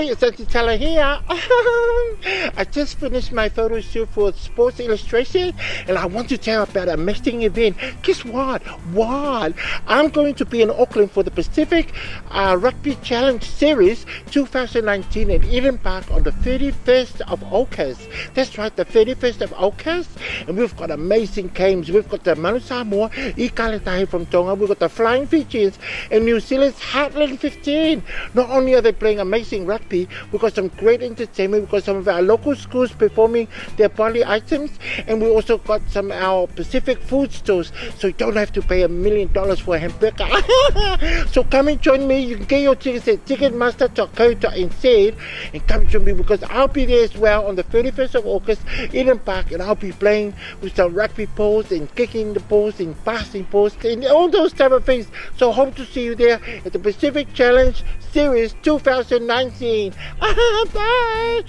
Hey, Santi Teller here. I just finished my photo shoot for Sports Illustrated, and I want to tell you about an amazing event. Guess what? I'm going to be in Auckland for the Pacific Rugby Challenge Series 2019 at Eden Park on the 31st of August. That's right, the 31st of August. And we've got amazing games. We've got the Manu Samoa, Ikaletahi from Tonga. We've got the Flying Fijians and New Zealand's Heartland 15. Not only are they playing amazing rugby, we've got some great entertainment. We've got some of our local schools performing their Bali items, and we also got some of our Pacific food stores, so you don't have to pay $1 million for a hamburger. So come and join me. You can get your tickets at ticketmaster.co.nz and come join me, because I'll be there as well on the 31st of August, Eden Park, and I'll be playing with some rugby balls and kicking the balls and passing balls and all those type of things. So hope to see you there at the Pacific Challenge Series 2019. Bye.